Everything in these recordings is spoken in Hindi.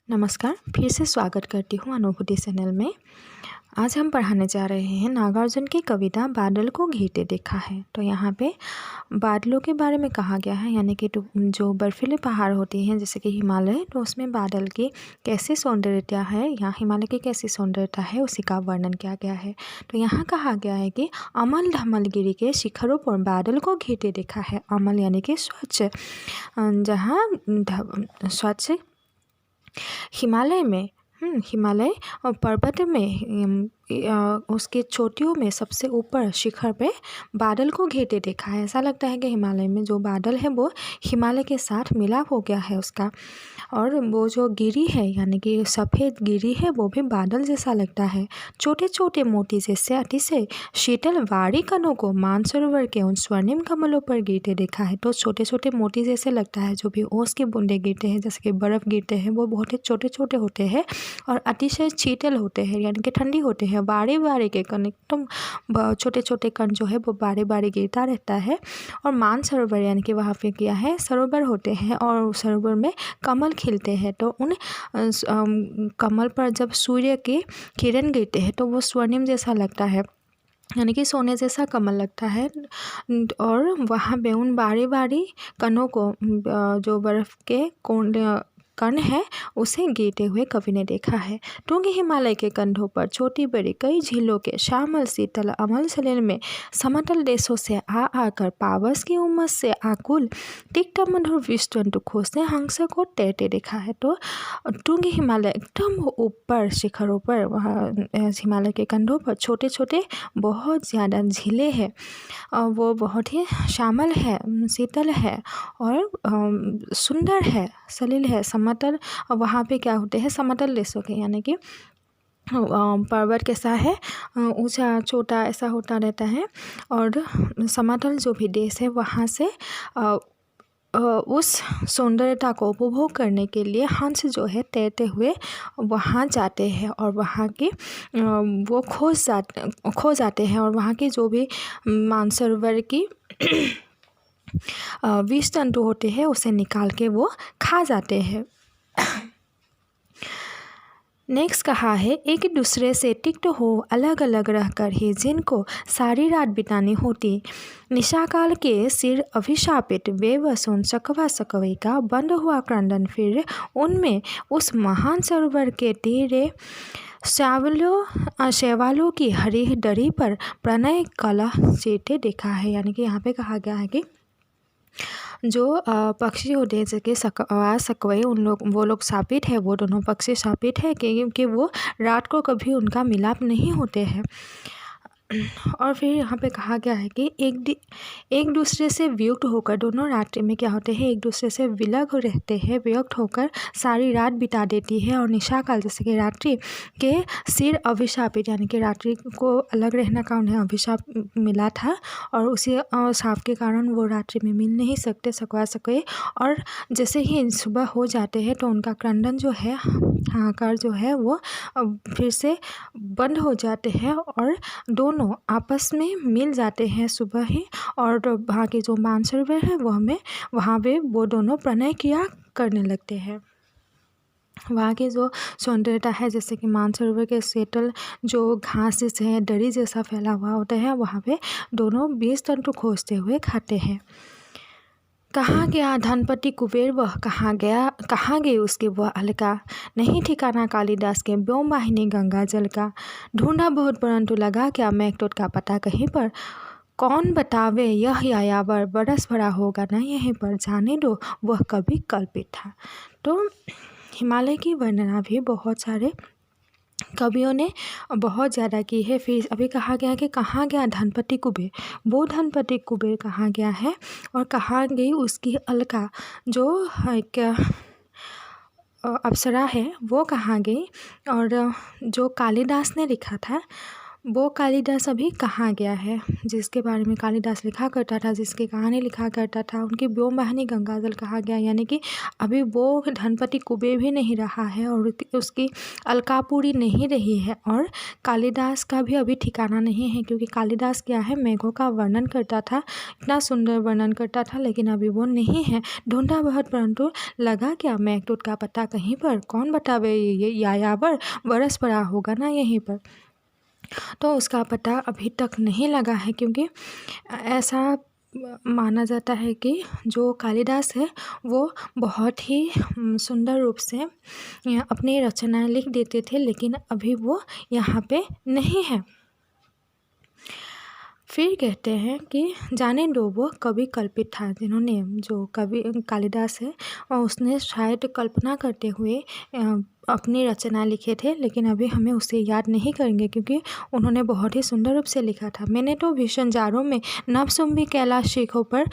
नमस्कार, फिर से स्वागत करती हूँ अनुभूति चैनल में। आज हम पढ़ाने जा रहे हैं नागार्जुन की कविता बादल को घिरते देखा है। तो यहाँ पे बादलों के बारे में कहा गया है, यानी कि जो बर्फीले पहाड़ होती हैं जैसे कि हिमालय, तो उसमें बादल की कैसी सौंदर्यता है या हिमालय की कैसी सौंदर्यता है उसी का वर्णन किया गया है। तो यहाँ कहा गया है कि अमल धमल गिरी के शिखरों पर बादल को घिरते देखा है। अमल यानी कि स्वच्छ, जहाँ स्वच्छ हिमालय में हिमालय और पर्वत में उसके चोटियों में सबसे ऊपर शिखर पे बादल को घेरते देखा है। ऐसा लगता है कि हिमालय में जो बादल है वो हिमालय के साथ मिलाप हो गया है उसका, और वो जो गिरी है यानी कि सफ़ेद गिरी है वो भी बादल जैसा लगता है। छोटे छोटे मोती जैसे अतिशय शीतल वारी कणों को मानसरोवर के उन स्वर्णिम कमलों पर गिरते देखा है। तो छोटे छोटे मोती जैसे लगता है, जो भी ओस की बूंदें गिरते हैं जैसे कि बर्फ़ गिरते हैं वो बहुत ही छोटे छोटे होते हैं और अतिशय शीतल होते हैं, यानी कि ठंडी होते हैं। बारी बारी के कण, एकदम छोटे छोटे कण जो है वो बारी बारी गिरता रहता है। और मानसरोवर यानी कि वहाँ पे क्या है, सरोवर होते हैं और सरोवर में कमल खिलते हैं। तो उन कमल पर जब सूर्य के किरण गिरते हैं तो वो स्वर्णिम जैसा लगता है, यानी कि सोने जैसा कमल लगता है। और वहाँ पे उन बारी बारी कणों को, जो बर्फ़ के कण है उसे गिरते हुए कवि ने देखा है। टूंगे हिमालय के कंधों पर छोटी बड़ी कई झीलों के श्यामल शीतल अमल सलिल में समतल देशों से आकर पावस की उमस से आकुल टिकटा मधुर विष्णु खोजते हंस को तैरते देखा है। तो टूंगे हिमालय एकदम ऊपर शिखरों पर, वहाँ हिमालय के कंधों पर छोटे छोटे बहुत ज़्यादा झीलें हैं, वो बहुत ही श्यामल है, शीतल है और सुंदर है, सलिल है, समतल। वहाँ पे क्या होते हैं, समतल देशों के, यानी कि पर्वत कैसा है, ऊंचा छोटा ऐसा होता रहता है। और समतल जो भी देश है वहाँ से उस सौंदर्यता को उपभोग करने के लिए हंस जो है तैरते हुए वहाँ जाते हैं और वहाँ की वो खो जाते हैं, और वहाँ की जो भी मानसरोवर की विष तंतु होते हैं उसे निकाल के वो खा जाते हैं। नेक्स्ट कहा है, एक दूसरे से टिक्ट हो अलग अलग रहकर ही जिनको सारी रात बितानी होती, निशाकाल के सिर अभिशापित बेबस उन सकवा सकवे का बंद हुआ क्रंदन फिर उनमें उस महान सरोवर के तीरे शैवालों की हरी डरी पर प्रणय कला चीरते देखा है। यानी कि यहाँ पे कहा गया है कि जो पक्षी होते हैं जैसे कि सकवा सकवई, वो लोग शापित है, वो दोनों पक्षी शापित है क्योंकि वो रात को कभी उनका मिलाप नहीं होते हैं। और फिर यहाँ पे कहा गया है कि एक दूसरे से वियुक्त होकर दोनों रात्रि में क्या होते हैं, एक दूसरे से विलग रहते हैं, वियुक्त होकर सारी रात बिता देती है। और निशाकाल जैसे कि रात्रि के सिर अभिशापित, यानी कि रात्रि को अलग रहने का उन्हें अभिशाप मिला था और उसी शाप के कारण वो रात्रि में मिल नहीं सकते सकवा सके। और जैसे ही सुबह हो जाते हैं तो उनका क्रंदन जो है, हाहाकार जो है वो फिर से बंद हो जाते हैं और दोनों आपस में मिल जाते हैं सुबह ही। और वहाँ के जो मानसरोवर है वहाँ पे वो दोनों प्रणय किया करने लगते हैं। वहाँ की जो सौंदर्यता है, जैसे कि मानसरोवर के शीतल जो घास जैसे है डरी जैसा फैला हुआ होता है, वहाँ पे दोनों बीज तंतु खोजते हुए खाते हैं। कहाँ गया धनपति कुबेर, वह कहाँ गई उसकी वह अलका, नहीं ठिकाना कालिदास के व्योम वाहिनी गंगा जल का, ढूंढा बहुत परंतु लगा क्या मेघदूत का पता कहीं पर, कौन बतावे यह यायावर बरस भरा होगा न यहीं पर, जाने दो वह कभी कल्पित था। तो हिमालय की वर्णना भी बहुत सारे कवियों ने बहुत ज़्यादा की है। फिर अभी कहा गया कि कहाँ गया धनपति कुबेर, वो धनपति कुबेर कहाँ गया है और कहाँ गई उसकी अलका, जो एक अप्सरा है वो कहाँ गई। और जो कालिदास ने लिखा था वो कालिदास अभी कहाँ गया है, जिसके बारे में कालिदास लिखा करता था, जिसकी कहानी लिखा करता था, उनकी व्योम वाहिनी गंगाजल कहाँ गया, यानी कि अभी वो धनपति कुबेर भी नहीं रहा है और उसकी अलकापुरी नहीं रही है, और कालिदास का भी अभी ठिकाना नहीं है, क्योंकि कालिदास क्या है, मेघों का वर्णन करता था, इतना सुंदर वर्णन करता था, लेकिन अभी वो नहीं है। ढूंढा बहुत परंतु लगा क्या, मेघदूत का पता कहीं पर, कौन बतावे, ये यायावर बरस पड़ा होगा ना यहीं पर। तो उसका पता अभी तक नहीं लगा है, क्योंकि ऐसा माना जाता है कि जो कालिदास है वो बहुत ही सुंदर रूप से अपनी रचनाएं लिख देते थे, लेकिन अभी वो यहाँ पे नहीं है। फिर कहते हैं कि जाने दो वो कवि कल्पित था, जिन्होंने, जो कवि कालिदास है और उसने शायद कल्पना करते हुए अपनी रचना लिखे थे, लेकिन अभी हमें उसे याद नहीं करेंगे, क्योंकि उन्होंने बहुत ही सुंदर रूप से लिखा था। मैंने तो भीषण जाड़ों में नभसुंबी कैलाश शिखों पर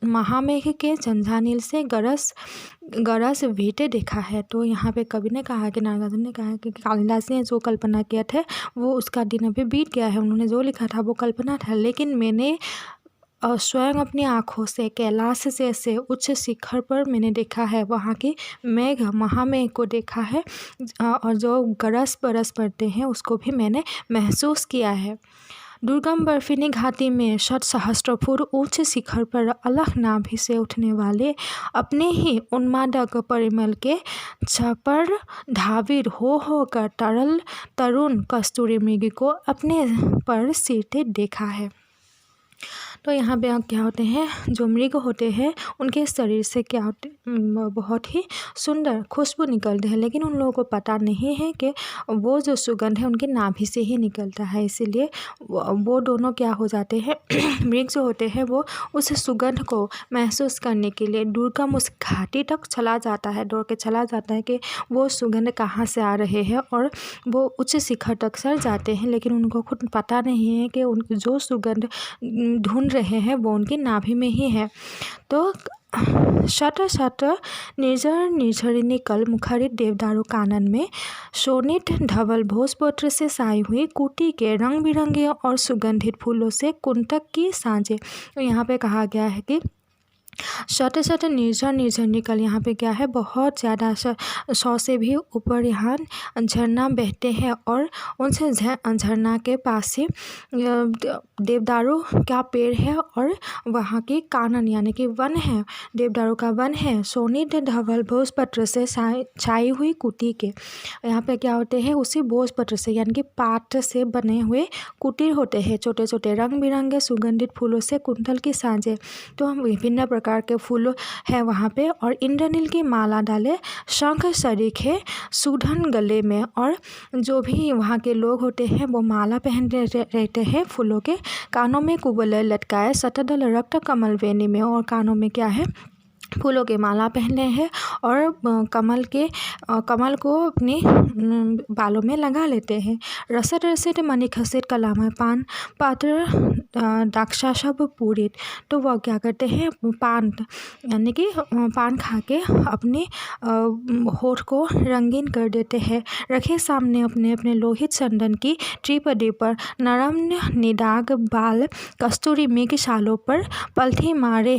महामेघ के झंझानील से गरज भेंटे देखा है। तो यहाँ पे कवि ने कहा कि नागार्जुन ने कहा कि कालिदास ने जो कल्पना किया था वो उसका दिन अभी बीत गया है, उन्होंने जो लिखा था वो कल्पना था, लेकिन मैंने स्वयं अपनी आँखों से कैलाश से उच्च शिखर पर मैंने देखा है, वहाँ की महामेघ को देखा है, और जो गरज बरस पड़ते हैं उसको भी मैंने महसूस किया है। दुर्गम बर्फीली घाटी में 7,000 फुट ऊंचे शिखर पर अलख नाभि से उठने वाले अपने ही उन्मादक परिमल के छपर धाविर हो कर तरुण कस्तूरी मृग को अपने पर सिरते देखा है। तो यहाँ पे क्या होते हैं, जो मृग होते हैं उनके शरीर से क्या होते, बहुत ही सुंदर खुशबू निकलती है, लेकिन उन लोगों को पता नहीं है कि वो जो सुगंध है उनके नाभि से ही निकलता है, इसीलिए वो दोनों क्या हो जाते हैं मृग जो होते हैं वो उस सुगंध को महसूस करने के लिए दुर्गम उस घाटी तक चला जाता है, दौड़ के चला जाता है कि वो सुगंध कहाँ से आ रहे हैं, और वो उच्च शिखर तक चढ़ जाते हैं, लेकिन उनको खुद पता नहीं है कि उन जो सुगंध ढूंढ रहे हैं वो उनकी नाभि में ही है। तो शत निर्जर निर्झरिणी कल मुखरित देवदारू कानन में शोणित धवल भोजपत्र से साई हुई कुटी के रंग बिरंगे और सुगंधित फूलों से कुंतक की सांझे। तो यहाँ पे कहा गया है कि शत निर्जर निकल, यहाँ पे क्या है, बहुत ज़्यादा 100 से भी ऊपर यहाँ झरना बहते हैं, और उनसे झरना के पास ही देवदारू का पेड़ है, और वहाँ की कानन यानी कि वन है, देवदारू का वन है, सोनित धवल भोजपत्र से छाई हुई कुटी के। यहाँ पे क्या होते हैं, उसी भोजपत्र से यानी कि पाट से बने हुए कुटीर होते हैं, छोटे छोटे रंग बिरंगे सुगंधित फूलों से कुंतल की सांझे। तो हम विभिन्न प्रकार के फूल है वहाँ पे, और इंद्रनील की माला डाले शंख सरीखे सुधन गले में, और जो भी वहाँ के लोग होते हैं वो माला पहनते रहते हैं फूलों के, कानों में कुबले लटकाए शतदल रक्त कमल वेणी में, और कानों में क्या है, फूलों के माला पहने हैं, और कमल को अपने बालों में लगा लेते हैं। रसद रसित मणि खसित कलामय पान पात्र दाक्षा सब पूरित। तो वह क्या करते हैं, पान यानी कि पान खा के अपने होठ को रंगीन कर देते हैं। रखे सामने अपने अपने लोहित चंदन की त्रिपदी पर नरम निदाग बाल कस्तूरी मेघ शालों पर पलथी मारे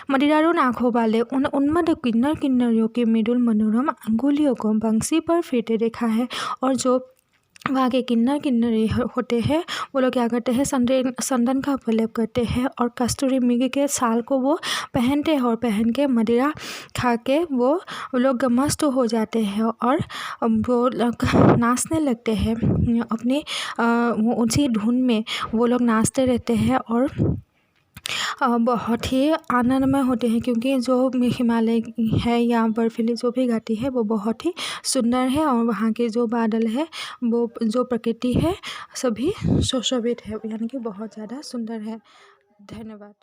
मदिरारू आँखों वाले उन उन्मद किन्नरियों की मृदुल मनोरम अंगुलियों को बंसी पर फेंटे देखा है। और जो वहाँ के किन्नरी होते हैं वो लोग क्या करते हैं, संदन का प्रलेप करते हैं, और कस्तूरी मृग के शाल को वो पहनते हैं, और पहन के मदिरा खा के वो लोग मस्त हो जाते हैं, और वो लोग नाचने लगते हैं अपने उसी धुन में वो लोग नाचते रहते हैं, और बहुत ही आनंदमय होते हैं, क्योंकि जो हिमालय है या बर्फीली जो भी घाटी है वो बहुत ही सुंदर है, और वहाँ के जो बादल है वो जो प्रकृति है सभी सुशोभित है, यानी कि बहुत ज़्यादा सुंदर है। धन्यवाद।